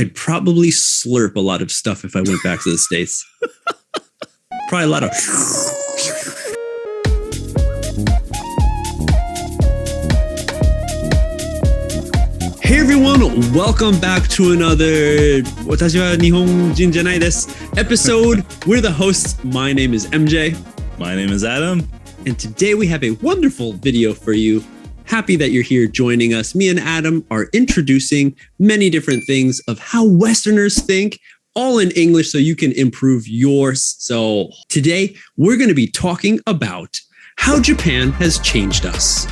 I'd probably slurp a lot of stuff if I went back to the States. Probably a lot of... Hey everyone, welcome back to another 私は日本人じゃないです episode. We're the hosts. My name is MJ. My name is Adam. And today we have a wonderful video for you. Happy that you're here joining us. Me and Adam are introducing many different things of how Westerners think, all in English so you can improve yours. So today we're going to be talking about how Japan has changed us.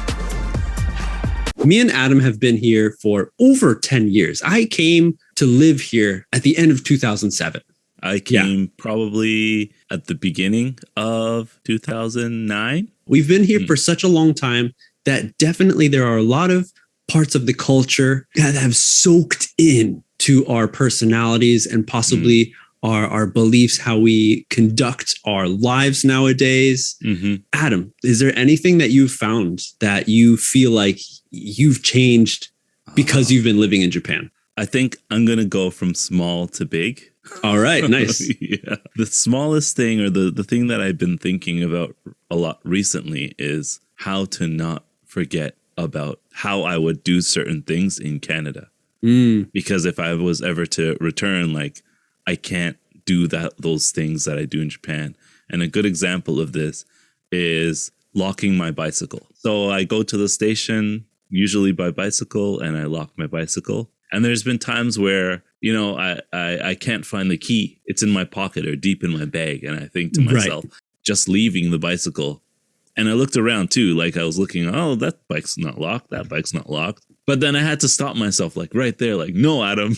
Me and Adam have been here for over 10 years. I came to live here at the end of 2007. I came probably at the beginning of 2009. We've been here for such a long time that definitely there are a lot of parts of the culture that have soaked in to our personalities and possibly our beliefs, how we conduct our lives nowadays. Adam, is there anything that you've found that you feel like you've changed because you've been living in Japan? I think I'm going to go from small to big. All right, nice. Yeah. The smallest thing or the thing that I've been thinking about a lot recently is how to not forget about how I would do certain things in Canada. Because if I was ever to return, like I can't do those things that I do in Japan. And a good example of this is locking my bicycle. So I go to the station usually by bicycle and I lock my bicycle. And there's been times where, you know, I can't find the key. It's in my pocket or deep in my bag. And I think to myself, just leaving the bicycle. And I looked around too, like I was looking, oh, that bike's not locked. That bike's not locked. But then I had to stop myself like right there, like, no, Adam,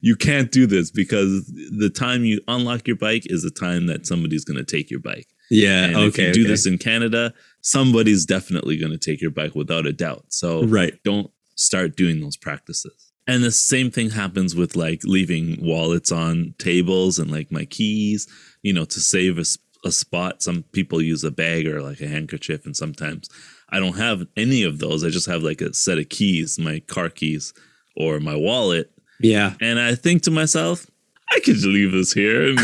you can't do this because the time you unlock your bike is the time that somebody's going to take your bike. Yeah. And if you do this in Canada, somebody's definitely going to take your bike without a doubt. So don't start doing those practices. And the same thing happens with like leaving wallets on tables and like my keys, you know, to save a spot. Some people use a bag or like a handkerchief. And sometimes I don't have any of those. I just have like a set of keys, my car keys or my wallet. Yeah. And I think to myself, I could just leave this here and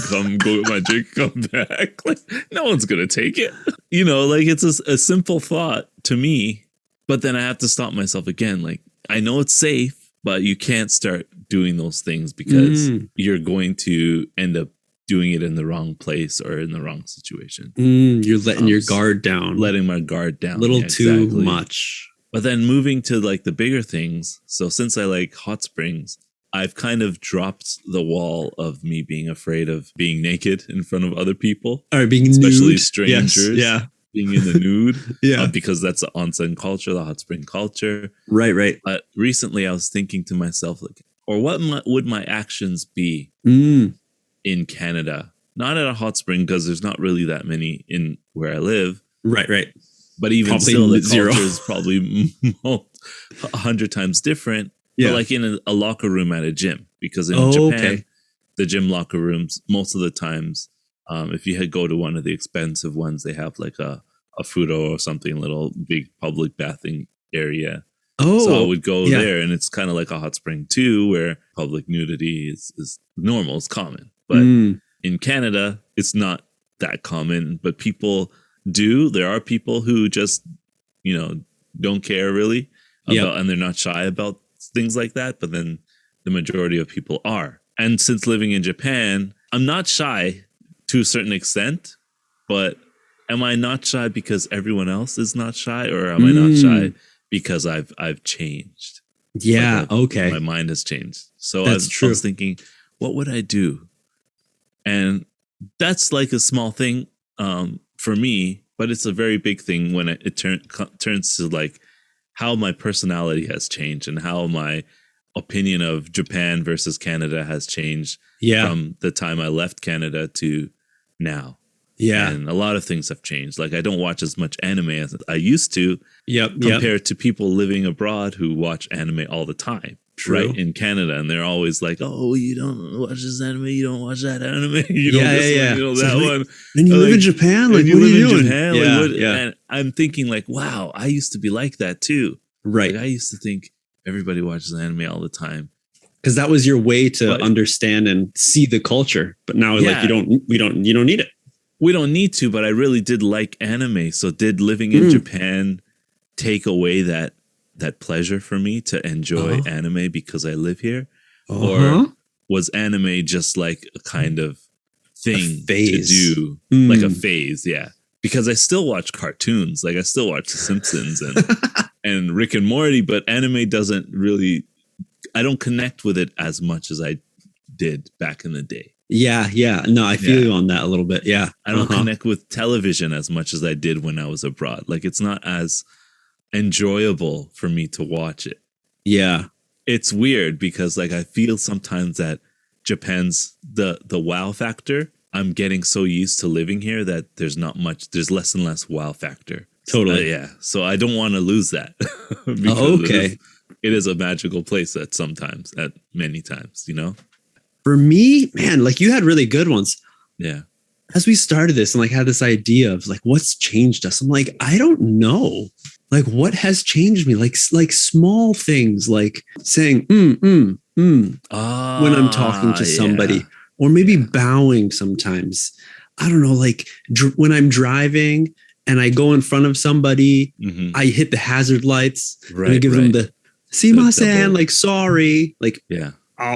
come go with my drink, come back. Like, no one's going to take it. You know, like it's a simple thought to me. But then I have to stop myself again. Like, I know it's safe, but you can't start doing those things because you're going to end up doing it in the wrong place or in the wrong situation. You're letting your guard down. Letting my guard down. A little too much. But then moving to like the bigger things. So since I like hot springs, I've kind of dropped the wall of me being afraid of being naked in front of other people. Or being especially nude. Strangers. Yes. Yeah. Being in the nude. Because that's the onsen culture, the hot spring culture. Right. But recently I was thinking to myself, like, or what would my actions be in Canada? Not at a hot spring because there's not really that many in where I live. Right. But even probably still, the zero. culture is probably 100 times different. Yeah. But like in a locker room at a gym, because in Japan, the gym locker rooms, most of the times, if you go to one of the expensive ones, they have like a fudo or something, little big public bathing area. So I would go there, and it's kind of like a hot spring too, where public nudity is normal, it's common. But in Canada, it's not that common, but people do. There are people who just, you know, don't care really about, and they're not shy about things like that. But then the majority of people are. And since living in Japan, I'm not shy to a certain extent, but am I not shy because everyone else is not shy, or am I not shy because I've changed? Yeah. Like my mind has changed. So I was thinking, what would I do? And that's like a small thing for me, but it's a very big thing when it turns to like how my personality has changed and how my opinion of Japan versus Canada has changed from the time I left Canada to now. Yeah. And a lot of things have changed. Like I don't watch as much anime as I used to compared to people living abroad who watch anime all the time. Right, in Canada, and they're always like, "Oh, you don't watch this anime, you don't watch that anime, you don't this one, you know that one." And you live in Japan, like, what are you doing? Japan, and I'm thinking, like, wow, I used to be like that too. Right, like, I used to think, everybody watches anime all the time. Because that was your way to understand and see the culture. But now like you don't need it. We don't need to, but I really did like anime. So did living in Japan take away that pleasure for me to enjoy anime because I live here? Or was anime just like a kind of thing to do? Like a phase, yeah. Because I still watch cartoons. Like I still watch The Simpsons and Rick and Morty, but anime doesn't really, I don't connect with it as much as I did back in the day. Yeah. No, I feel you on that a little bit. Yeah. I don't connect with television as much as I did when I was abroad. Like it's not as enjoyable for me to watch it. Yeah. It's weird because like I feel sometimes that Japan's the wow factor, I'm getting so used to living here that there's less and less wow factor. Totally. Yeah. So I don't want to lose that. Okay. It is a magical place at many times, you know? For me, man, like you had really good ones. Yeah. As we started this and like had this idea of like what's changed us, I'm like, I don't know. Like what has changed me? Like small things like saying when I'm talking to somebody, or maybe bowing sometimes. I don't know, like when I'm driving and I go in front of somebody, I hit the hazard lights and I give them the "Simasen," like sorry, like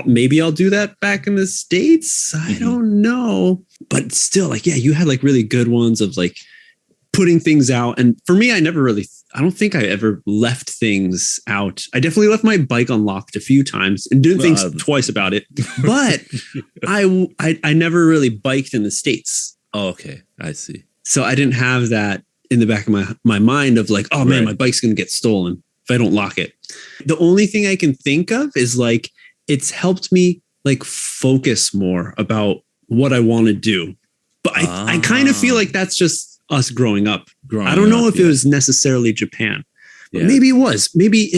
maybe I'll do that back in the States. I don't know. But still, like, yeah, you had like really good ones of like putting things out. And for me, I don't think I ever left things out. I definitely left my bike unlocked a few times and didn't think twice about it. But I never really biked in the States. Oh, okay. I see. So I didn't have that in the back of my mind of like, oh man, my bike's going to get stolen if I don't lock it. The only thing I can think of is like, it's helped me like focus more about what I want to do. But I kind of feel like that's just us growing up. I don't know if it was necessarily Japan, but maybe it was. Maybe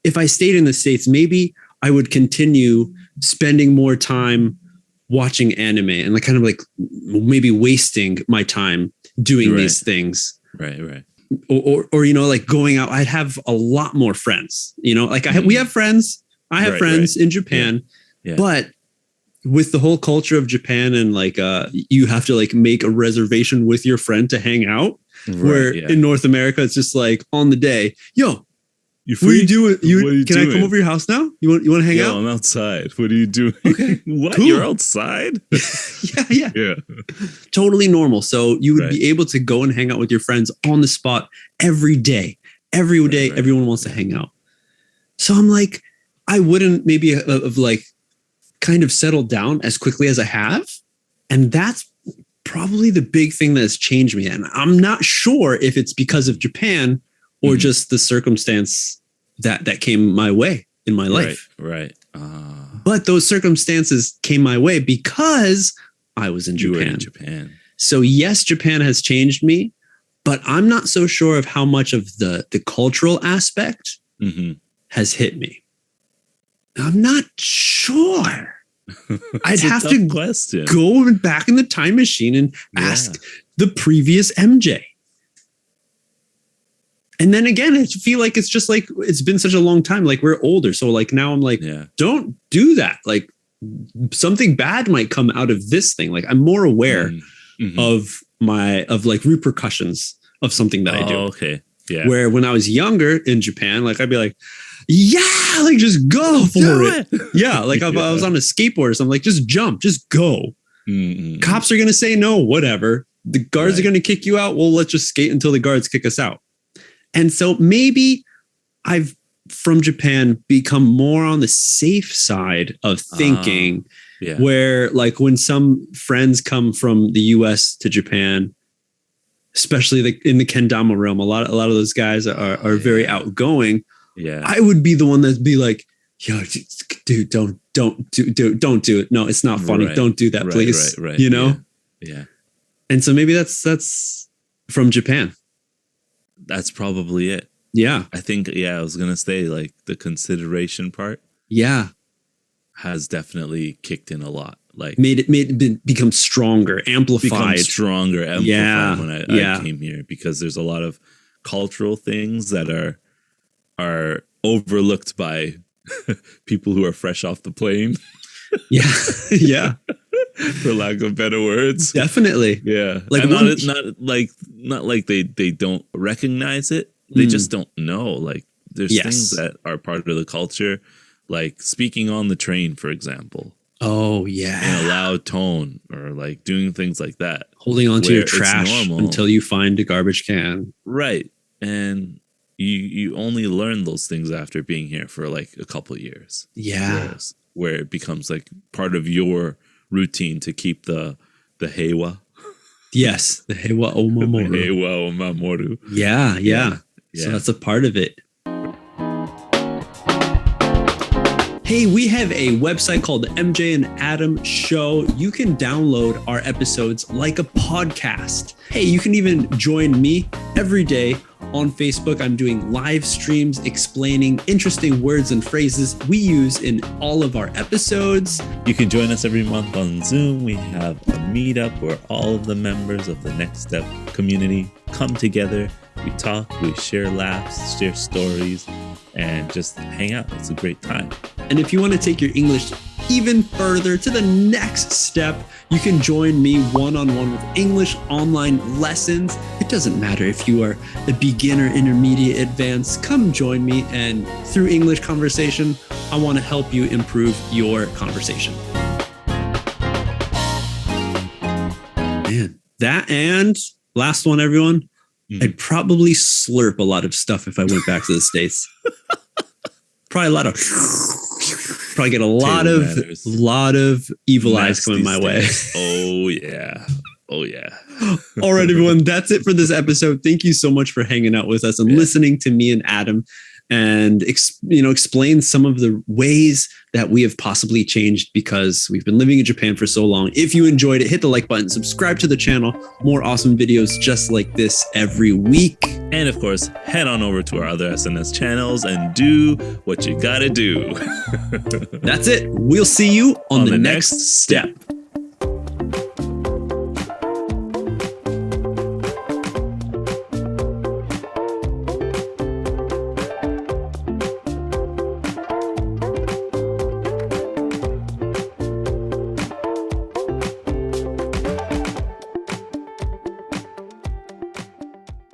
if I stayed in the States, maybe I would continue spending more time watching anime and like kind of like maybe wasting my time doing these things. Right. Or, you know, like going out, I'd have a lot more friends, you know, like we have friends. I have friends in Japan, but with the whole culture of Japan and like you have to like make a reservation with your friend to hang out. Where in North America, it's just like on the day, yo, you free? What are you doing? Can I come over your house now? You want to hang out? I'm outside. What are you doing? Okay, what? Cool. You're outside? Yeah. Totally normal. So you would be able to go and hang out with your friends on the spot every day. Every day, everyone wants to hang out. So I'm like, I wouldn't maybe have like kind of settled down as quickly as I have. And that's probably the big thing that has changed me. And I'm not sure if it's because of Japan or just the circumstance that came my way in my life. Right. But those circumstances came my way because I was in Japan. You were in Japan. So yes, Japan has changed me, but I'm not so sure of how much of the cultural aspect has hit me. I'm not sure. I'd have to go back in the time machine and ask the previous MJ. And then again, I feel like it's just like, it's been such a long time. Like we're older. So like now I'm like, don't do that. Like something bad might come out of this thing. Like I'm more aware of like repercussions of something that I do. Okay. Yeah. Where when I was younger in Japan, like I'd be like, yeah, like just go for it. Yeah, like if I was on a skateboard or something, like just jump, just go. Cops are going to say no, whatever. The guards are going to kick you out. Well, let's just skate until the guards kick us out. And so maybe I've, from Japan, become more on the safe side of thinking where like when some friends come from the US to Japan, especially in the kendama realm, a lot of those guys are very outgoing. Yeah, I would be the one that'd be like, yo, dude, don't do it. No, it's not funny. Don't do that, please. Right. You know? Yeah. And so maybe that's from Japan. That's probably it. Yeah. I think, I was going to say like the consideration part. Yeah. Has definitely kicked in a lot. Like made it become stronger, amplified. When I came here, because there's a lot of cultural things that are are overlooked by people who are fresh off the plane. Yeah. Yeah. For lack of better words. Definitely. Yeah. Like not like they don't recognize it. They just don't know. Like there's things that are part of the culture, like speaking on the train, for example. Oh yeah. In a loud tone, or like doing things like that. Holding onto your trash until you find a garbage can. Right. And you only learn those things after being here for like a couple of years. Yeah. Where it becomes like part of your routine to keep the heiwa. Yes, the heiwa omamoru. The heiwa omamoru. Yeah. So that's a part of it. Hey, we have a website called the MJ and Adam Show. You can download our episodes like a podcast. Hey, you can even join me every day on Facebook. I'm doing live streams explaining interesting words and phrases we use in all of our episodes. You can join us every month on Zoom. We have a meetup where all of the members of the Next Step community come together. We talk, we share laughs, share stories, and just hang out. It's a great time. And if you want to take your English even further to the next step, you can join me one-on-one with English online lessons. It doesn't matter if you are a beginner, intermediate, advanced. Come join me, and through English conversation, I want to help you improve your conversation. Man, that and last one, everyone. I'd probably slurp a lot of stuff if I went back to the States. Probably probably get a lot of evil eyes coming my way. Oh yeah. All right, everyone. That's it for this episode. Thank you so much for hanging out with us and listening to me and Adam, and explain some of the ways that we have possibly changed because we've been living in Japan for so long. If you enjoyed it, hit the like button, subscribe to the channel. More awesome videos just like this every week. And of course, head on over to our other SNS channels and do what you gotta do. That's it. We'll see you on the next step.